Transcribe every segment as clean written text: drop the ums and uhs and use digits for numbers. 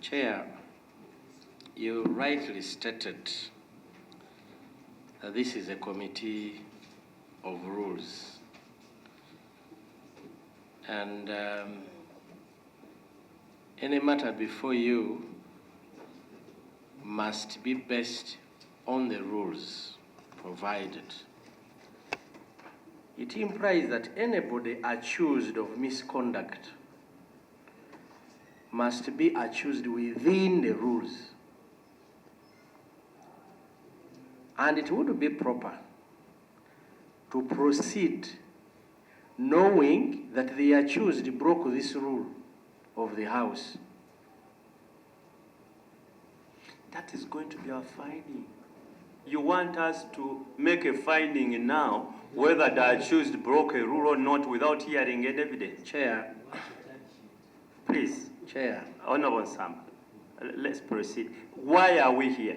Chair, you rightly stated that this is a committee of rules. And any matter before you must be based on the rules provided. It implies that anybody accused of misconduct must be accused within the rules. And it would be proper to proceed knowing that the accused broke this rule of the House. That is going to be our finding. You want us to make a finding now whether the accused broke a rule or not without hearing any evidence? Chair. Please. Chair. Honorable Nsamba, let's proceed. Why are we here?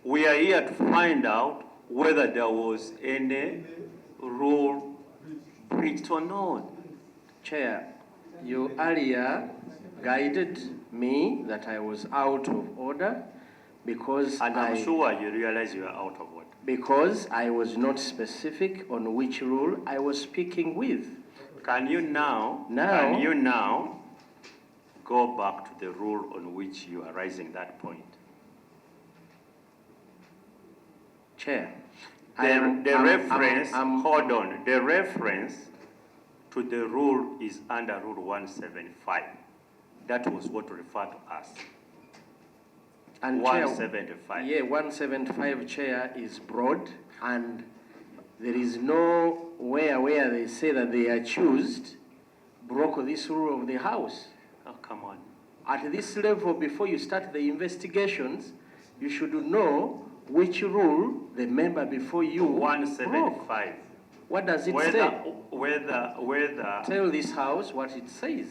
We are here to find out whether there was any rule breached or not. Chair, you earlier guided me that I was out of order because and I'm sure you realize you are out of order. Because I was not specific on which rule I was speaking with. Can you now go back to the rule on which you are raising that point? Chair, the reference to the rule is under Rule 175. That was what referred to us. And 175. Chair, yeah, 175, Chair, is broad, and there is nowhere where they say that the accused broke this rule of the House. Oh, come on. At this level, before you start the investigations, you should know which rule the member before you 175. broke. What does it say? Whether Tell this House what it says.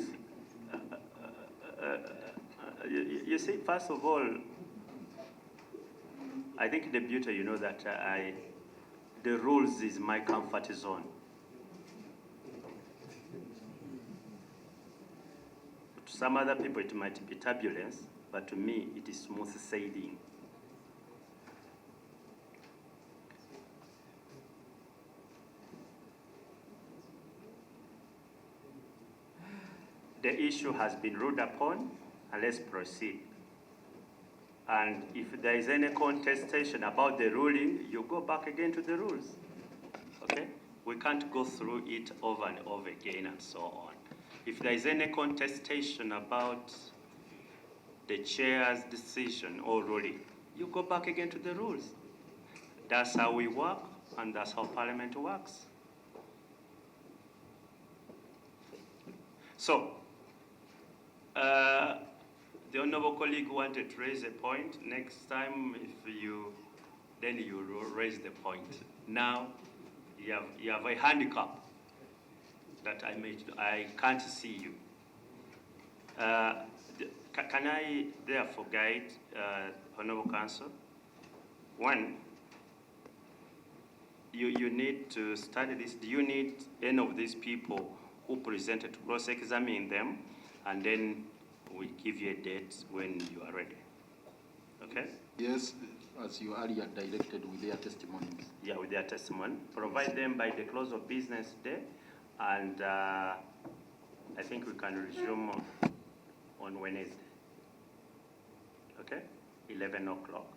You see, first of all, I think the beauty, you know, that the rules is my comfort zone. To some other people, it might be turbulence, but to me, it is smooth sailing. The issue has been ruled upon, and let's proceed. And if there is any contestation about the ruling, you go back again to the rules. Okay? We can't go through it over and over again and so on. If there is any contestation about the chair's decision or ruling, you go back again to the rules. That's how we work, and that's how Parliament works. So, the honourable colleague wanted to raise a point. Next time, then you raise the point. Now, you have a handicap that I can't see you. Can I therefore guide Honourable Counsel? One, you need to study this. Do you need any of these people who presented to cross-examine them, and then we give you a date when you are ready? Okay? Yes, as you earlier directed with their testimonies. Yeah, with their testimony. Provide them by the close of business day, and I think we can resume on Wednesday. Okay? 11 o'clock.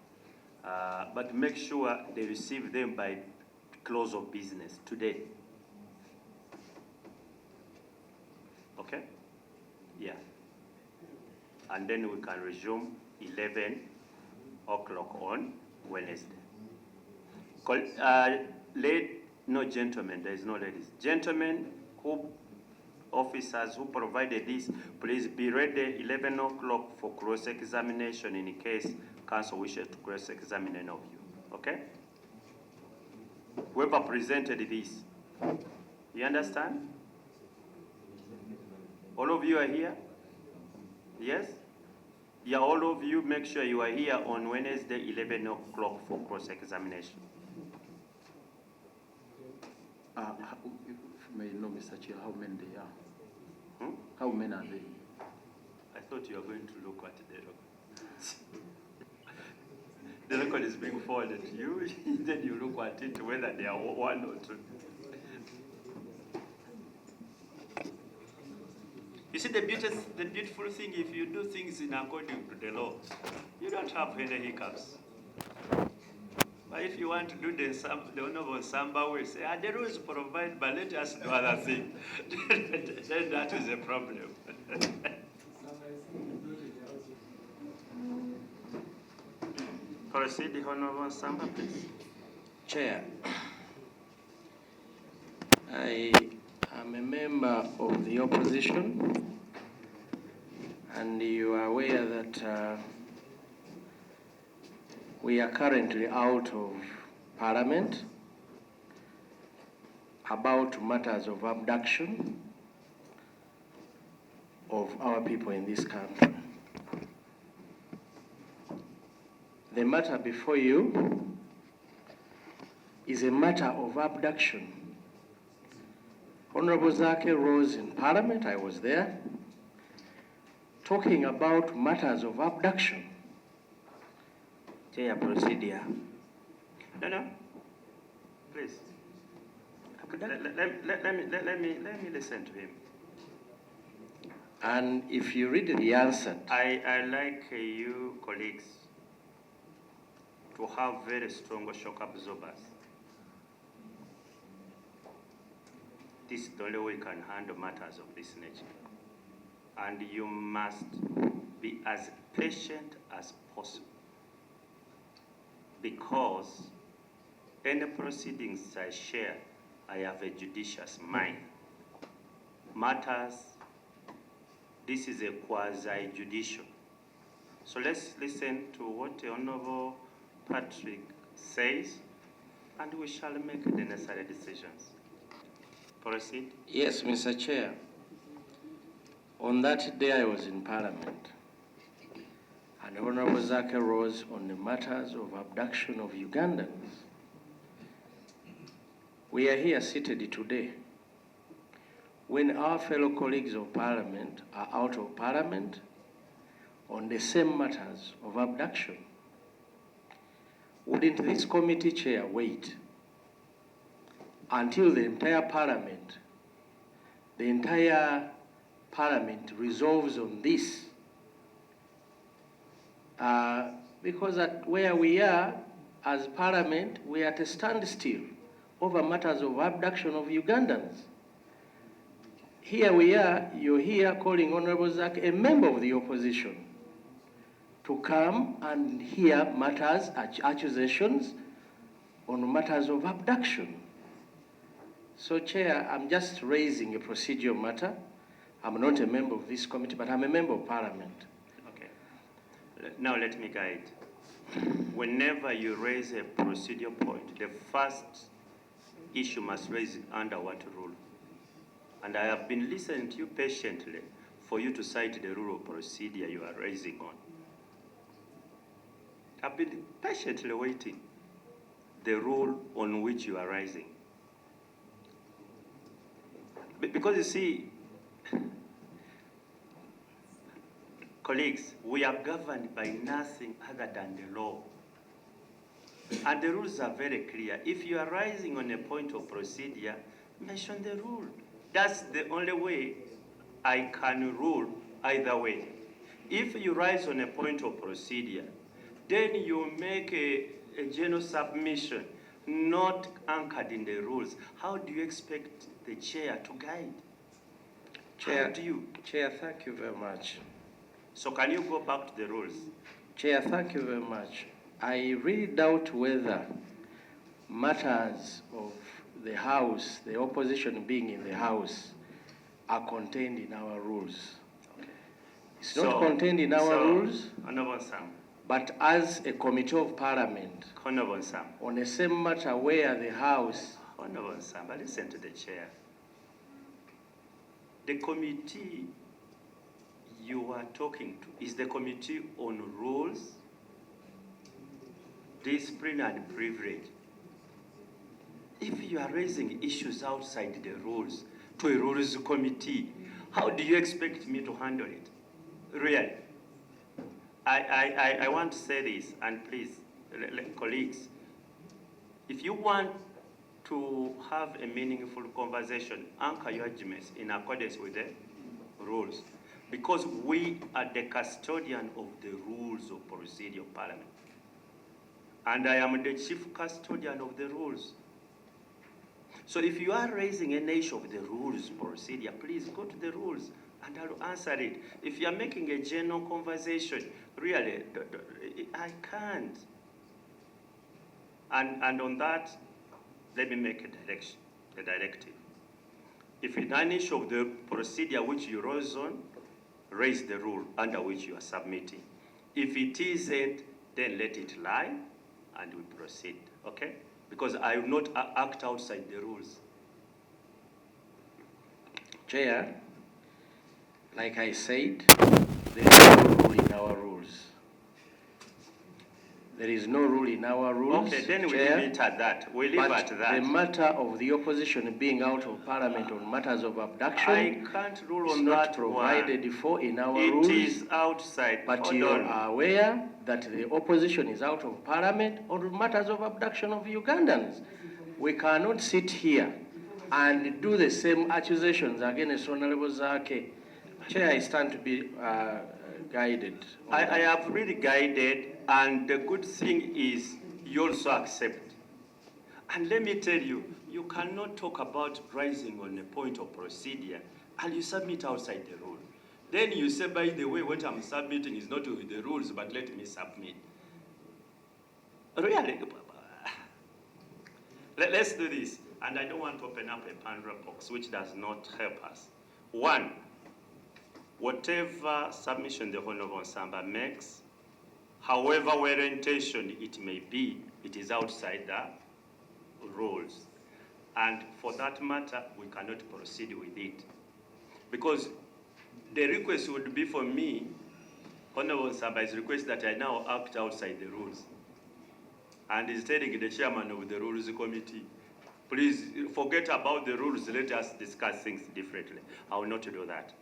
But make sure they receive them by close of business today. Okay? Yeah. And then we can resume 11 o'clock on Wednesday. No gentlemen, there is no ladies. Gentlemen, officers who provided this, please be ready 11 o'clock for cross-examination in case counsel wishes to cross-examine any of you. Okay? Whoever presented this, you understand? All of you are here? Yes? Yeah, all of you, make sure you are here on Wednesday, 11 o'clock for cross-examination. If you may know, Mr. Chair, how many they are? Hmm? How many are they? thought you were going to look at the record. The record is being forwarded to you, then you look at it whether they are one or two. You see, the beautiful thing, if you do things in according to the law, you don't have any hiccups. But if you want to do the Honorable Nsamba way, say, the rules provide, but let us do other things. Then that is a problem. Proceed, Honorable Nsamba, please. Chair, I am a member of the opposition, and you are aware that we are currently out of Parliament about matters of abduction of our people in this country. The matter before you is a matter of abduction. Honorable Zaake rose in Parliament, I was there, talking about matters of abduction. Chair, procedure. No. Please. Let me listen to him. And if you read the answer, I like you colleagues to have very strong shock absorbers. This is the only way we can handle matters of this nature. And you must be as patient as possible, because any proceedings I share, I have a judicious mind. Matters, this is a quasi-judicial. So let's listen to what the Honorable Patrick says, and we shall make the necessary decisions. Proceed. yes, Mr. Chair. On that day I was in Parliament, and Honorable Zaake rose on the matters of abduction of Ugandans. We are here seated today when our fellow colleagues of Parliament are out of Parliament on the same matters of abduction. Wouldn't this committee chair wait until the entire Parliament resolves on this? Because at where we are as Parliament, we are at a standstill over matters of abduction of Ugandans. Here we are, you're here calling Honorable Zaake, a member of the opposition, to come and hear matters, accusations on matters of abduction. So, Chair, I'm just raising a procedural matter. I'm not a member of this committee, but I'm a member of Parliament. Okay. Now let me guide. Whenever you raise a procedural point, the first issue must raise under what rule? And I have been listening to you patiently for you to cite the rule of procedure you are raising on. I've been patiently waiting the rule on which you are rising. Because you see, colleagues, we are governed by nothing other than the law. And the rules are very clear. If you are rising on a point of procedure, mention the rule. That's the only way I can rule either way. If you rise on a point of procedure, then you make a general submission, not anchored in the rules. How do you expect the chair to guide? Chair, How do you? Chair, thank you very much. So can you go back to the rules? Chair, thank you very much. I really doubt whether matters of the House, the opposition being in the House, are contained in our rules. Okay. It's not contained in our rules, Honorable Nsamba. but as a committee of Parliament, Honorable Nsamba. on the same matter where the House... Honorable Nsamba, listen to the chair. The committee you are talking to is the committee on rules, discipline, and privilege. If you are raising issues outside the rules to a rules committee, how do you expect me to handle it? really, I want to say this, and please, colleagues, if you want to have a meaningful conversation, anchor your arguments in accordance with the rules, because we are the custodian of the rules of procedure of Parliament. And I am the chief custodian of the rules. So if you are raising an issue of the rules procedure, please go to the rules and I'll answer it. If you are making a general conversation, really, I can't. And on that, let me make a directive. If in an issue of the procedure which you rose on, raise the rule under which you are submitting. If it isn't, then let it lie and we proceed, okay? Because I will not act outside the rules. Chair, like I said, there is no rule in our rules. There is no rule in our rules. Okay, then we Chair, leave it at that. We leave but at that. the matter of the opposition being out of Parliament on matters of abduction I can't rule is on not that provided one. for in our It rules. is outside. But Hold you on. are aware that the opposition is out of Parliament on matters of abduction of Ugandans. We cannot sit here and do the same accusations against Honorable Zaake. Chair, I stand to be guided. I have really guided, and the good thing is you also accept. And let me tell you, you cannot talk about rising on a point of procedure and you submit outside the rule. Then you say, by the way, what I'm submitting is not with the rules, but let me submit. Really? Let's do this. And I don't want to open up a Pandora box, which does not help us. One, whatever submission the Honorable Nsamba makes, however well-intentioned it may be, it is outside the rules. And for that matter, we cannot proceed with it. Because the request would be for me, Honorable Nsamba is request that I now act outside the rules. And he's telling the chairman of the Rules Committee, please forget about the rules, let us discuss things differently. I will not do that.